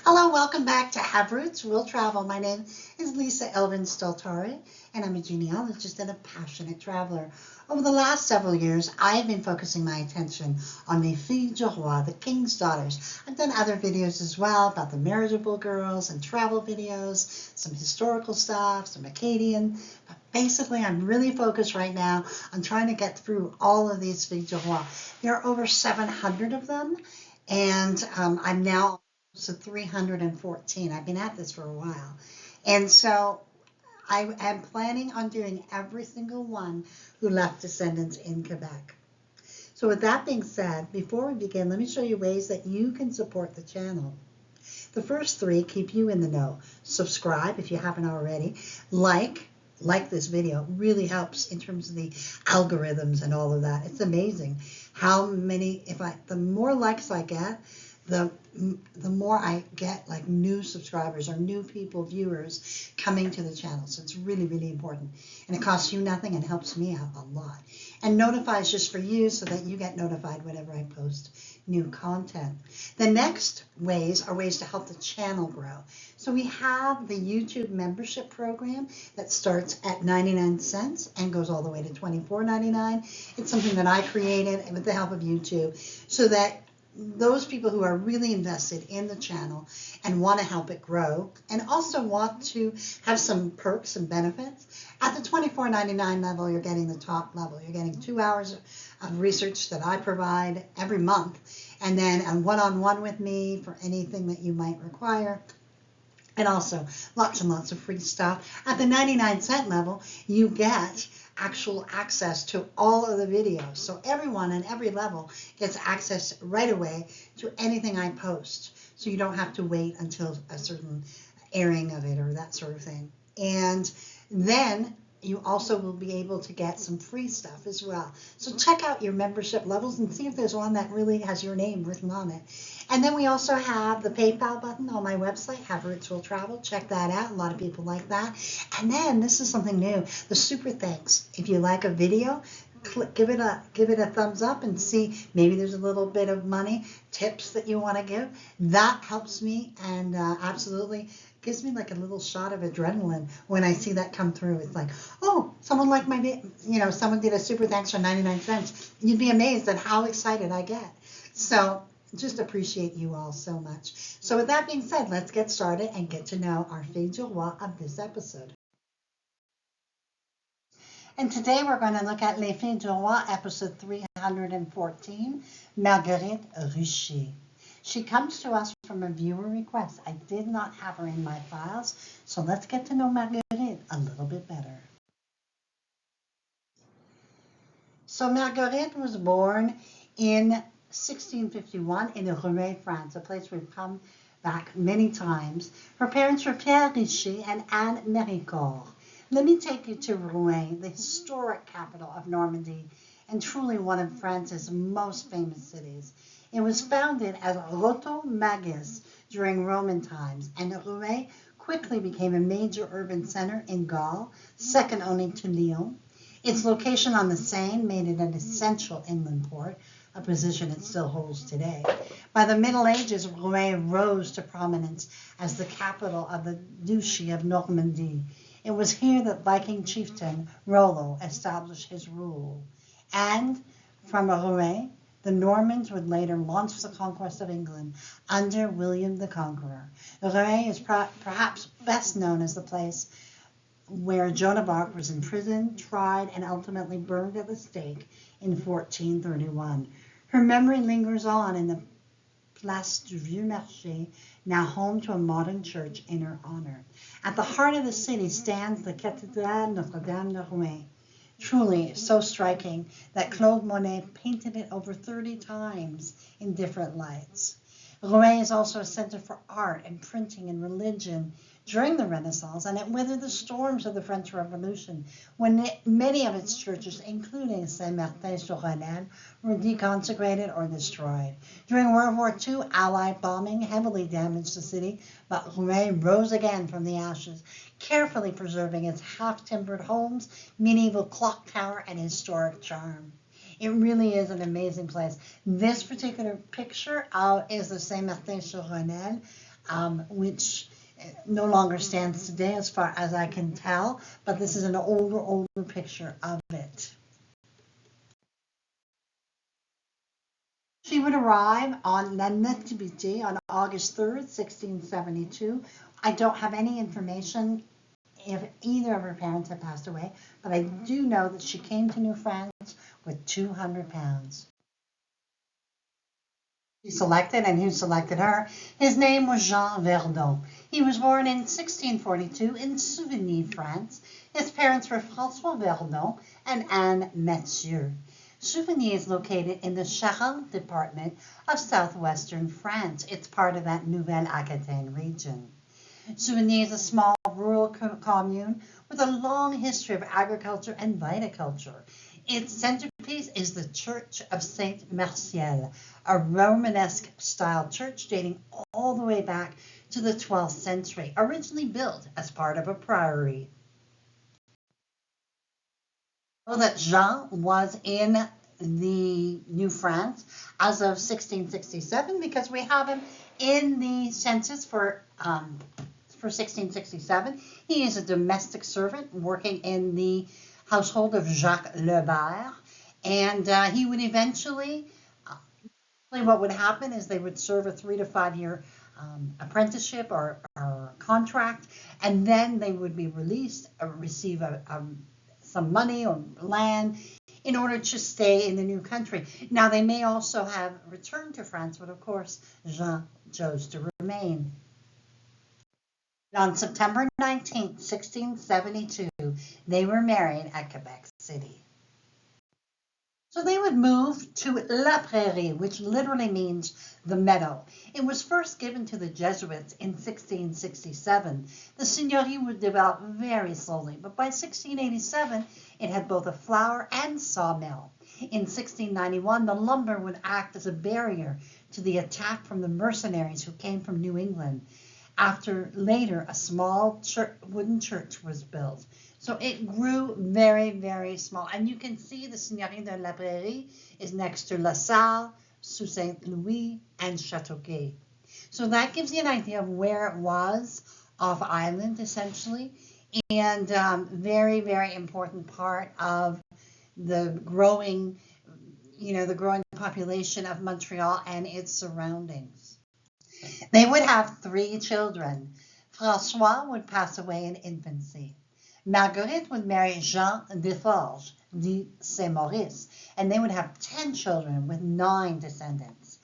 Hello, welcome back to Have Roots, Will Travel. My name is Lisa Elvin Steltari, and I'm a genealogist and a passionate traveler. Over the last several years, I have been focusing my attention on les filles du roi, the king's daughters. I've done other videos as well about the marriageable girls and travel videos, some historical stuff, some Acadian. But basically, I'm really focused right now on trying to get through all of these filles du roi. There are over 700 of them, and I'm now to 314. I've been at this for a while. And so I am planning on doing every single one who left descendants in Quebec. So with that being said, before we begin, let me show you ways that you can support the channel. The first three keep you in the know. Subscribe if you haven't already. Like this video. Really helps in terms of the algorithms and all of that. It's amazing how many, the more likes I get, the more I get like new subscribers or new people, viewers coming to the channel. So it's really, really important. And it costs you nothing and helps me out a lot. And notifies just for you so that you get notified whenever I post new content. The next ways are ways to help the channel grow. So we have the YouTube membership program that starts at 99 cents and goes all the way to $24.99. It's something that I created with the help of YouTube so that those people who are really invested in the channel and want to help it grow and also want to have some perks and benefits. At the $24.99 level, you're getting the top level. You're getting 2 hours of research that I provide every month, and then a one-on-one with me for anything that you might require. And also lots and lots of free stuff. At the 99-cent level, you get actual access to all of the videos. So everyone on every level gets access right away to anything I post. So you don't have to wait until a certain airing of it or that sort of thing. And then you also will be able to get some free stuff as well. So check out your membership levels and see if there's one that really has your name written on it. And then we also have the PayPal button on my website, Have Roots Will Travel. Check that out. A lot of people like that. And then this is something new, the super thanks. If you like a video, give it a thumbs up and see maybe there's a little bit of money, tips that you want to give. That helps me and absolutely gives me like a little shot of adrenaline when I see that come through. It's like, oh, someone liked my, someone did a super thanks for 99 cents. You'd be amazed at how excited I get. So just appreciate you all so much. So with that being said, let's get started and get to know our filles du roi of this episode. And today we're going to look at Les Filles du Roi, episode 314, Marguerite Richer. She comes to us from a viewer request. I did not have her in my files, so let's get to know Marguerite a little bit better. So Marguerite was born in 1651 in Rouen, France, a place we've come back many times. Her parents were Pierre Richer and Anne Méricourt. Let me take you to Rouen, the historic capital of Normandy, and truly one of France's most famous cities. It was founded as Roto Magus during Roman times, and Rouen quickly became a major urban center in Gaul, second only to Lyon. Its location on the Seine made it an essential inland port, a position it still holds today. By the Middle Ages, Rouen rose to prominence as the capital of the Duchy of Normandy. It was here that Viking chieftain Rollo established his rule. And from Rouen, the Normans would later launch the conquest of England under William the Conqueror. Rouen is perhaps best known as the place where Joan of Arc was imprisoned, tried, and ultimately burned at the stake in 1431. Her memory lingers on in the Place du Vieux Marché, now home to a modern church in her honor. At the heart of the city stands the Cathédrale Notre-Dame de Rouen. Truly so striking that Claude Monet painted it over 30 times in different lights. Rouen is also a center for art and printing and religion during the Renaissance, and it weathered the storms of the French Revolution, when many of its churches, including Saint-Martin-sur-Rhônelle, were deconsecrated or destroyed. During World War II, Allied bombing heavily damaged the city, but Rouen rose again from the ashes, carefully preserving its half-timbered homes, medieval clock tower, and historic charm. It really is an amazing place. This particular picture is the Saint-Martin-sur-Rhônelle. which no longer stands today as far as I can tell, but this is an older picture of it. She would arrive on La Nativité on August 3rd, 1672. I don't have any information if either of her parents had passed away, but I do know that she came to New France with 200 pounds. She selected, and who selected her? His name was Jean Verdon. He was born in 1642 in Souvigny, France. His parents were François Verdon and Anne Mathieu. Souvigny is located in the Charente department of southwestern France. It's part of that Nouvelle-Aquitaine region. Souvigny is a small rural commune with a long history of agriculture and viticulture. Its centerpiece is the Church of Saint Martial, a Romanesque-style church dating all the way back to the 12th century, originally built as part of a priory. So that Jean was in the New France as of 1667 because we have him in the census for 1667. He is a domestic servant working in the household of Jacques Lebert, and he would eventually, what would happen is they would serve a 3 to 5 year apprenticeship or contract, and then they would be released, receive some money or land in order to stay in the new country. Now, they may also have returned to France, but of course, Jean chose to remain. On September 19, 1672, they were married at Quebec City. So they would move to La Prairie, which literally means the meadow. It was first given to the Jesuits in 1667. The seigneurie would develop very slowly, but by 1687, it had both a flour and sawmill. In 1691, the lumber would act as a barrier to the attack from the mercenaries who came from New England. After later, a small wooden church was built. So it grew very, very small. And you can see the Seigneurie de la Prairie is next to La Salle, Sault Saint Louis, and Châteauguay. So that gives you an idea of where it was off island, essentially. And very, very important part of the growing, the growing population of Montreal and its surroundings. They would have 3 children. François would pass away in infancy. Marguerite would marry Jean Desforges, de Saint-Maurice, and they would have 10 children with 9 descendants.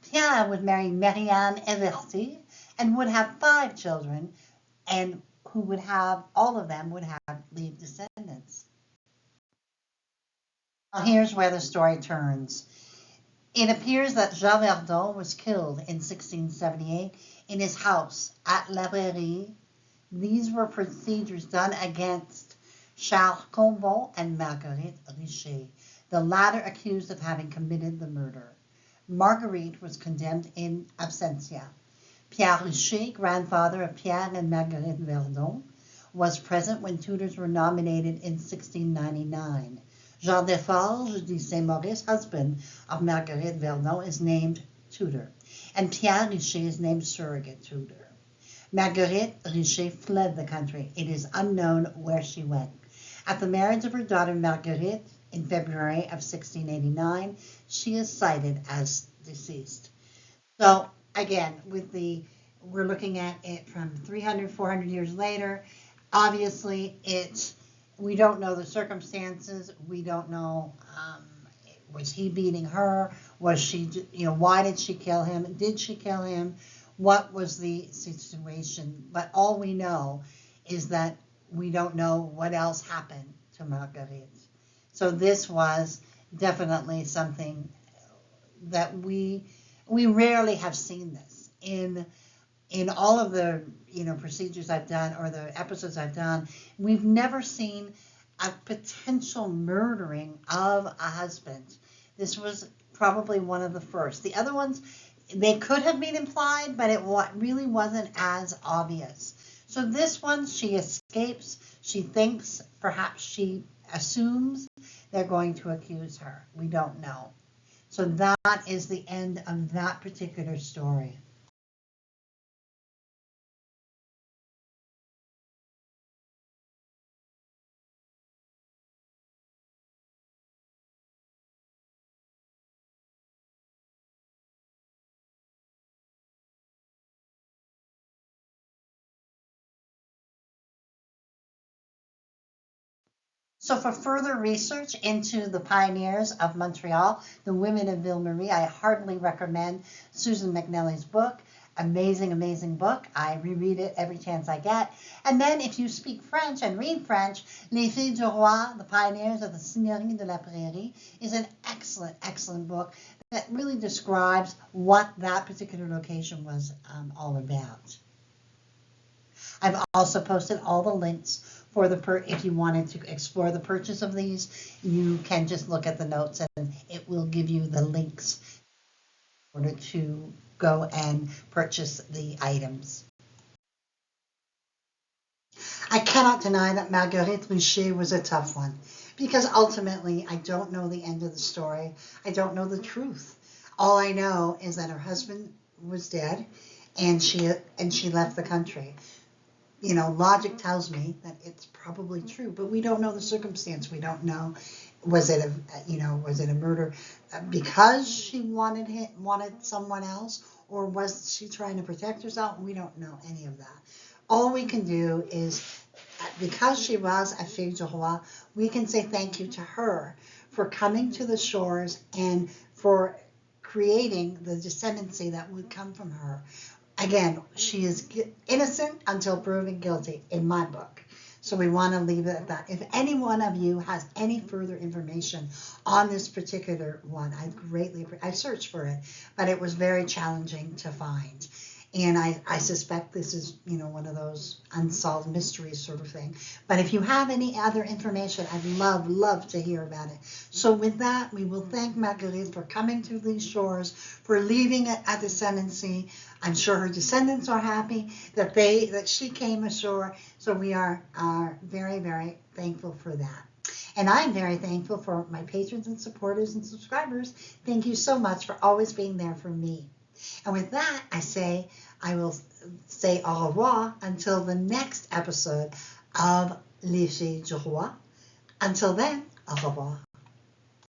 Pierre would marry Marianne Everty and would have 5 children, and all of them would leave descendants. Now here's where the story turns. It appears that Jean Verdon was killed in 1678 in his house at La Prairie. These were procedures done against Charles Combon and Marguerite Richer, the latter accused of having committed the murder. Marguerite was condemned in absentia. Pierre Richer, grandfather of Pierre and Marguerite Verdon, was present when tutors were nominated in 1699. Jean Desforges de Saint-Maurice, husband of Marguerite Verdon, is named tutor, and Pierre Richer is named surrogate tutor. Marguerite Richer fled the country. It is unknown where she went. At the marriage of her daughter Marguerite in February of 1689, she is cited as deceased. So again, we're looking at it from 300, 400 years later. Obviously, we don't know the circumstances. We don't know, was he beating her? Was she, why did she kill him? Did she kill him? What was the situation? But all we know is that we don't know what else happened to Marguerite. So this was definitely something that we rarely have seen this in all of the procedures I've done or the episodes I've done. We've never seen a potential murdering of a husband. This was probably one of the first. The other ones, they could have been implied, but it really wasn't as obvious. So this one, she escapes. She thinks, perhaps she assumes they're going to accuse her. We don't know. So that is the end of that particular story. So for further research into the pioneers of Montreal, the women of Ville Marie, I heartily recommend Susan McNally's book. Amazing, amazing book. I reread it every chance I get. And then if you speak French and read French, Les Filles du Roi, the Pioneers of the Seigneurie de la Prairie, is an excellent, excellent book that really describes what that particular location was all about. I've also posted all the links for if you wanted to explore the purchase of these, you can just look at the notes and it will give you the links in order to go and purchase the items. I cannot deny that Marguerite Richer was a tough one because ultimately I don't know the end of the story. I don't know the truth. All I know is that her husband was dead and she left the country. You know, logic tells me that it's probably true, but we don't know the circumstance. We don't know, was it a murder because she wanted someone else, or was she trying to protect herself? We don't know any of that. All we can do is, because she was a fille du roi, we can say thank you to her for coming to the shores and for creating the descendancy that would come from her. Again, she is innocent until proven guilty in my book. So we want to leave it at that. If any one of you has any further information on this particular one, I searched for it, but it was very challenging to find. And I suspect this is, one of those unsolved mysteries sort of thing. But if you have any other information, I'd love to hear about it. So with that, we will thank Marguerite for coming to these shores, for leaving a descendancy. I'm sure her descendants are happy that she came ashore. So we are very, very thankful for that. And I'm very thankful for my patrons and supporters and subscribers. Thank you so much for always being there for me. And with that, I will say au revoir until the next episode of Les Filles du Roi. Until then, au revoir.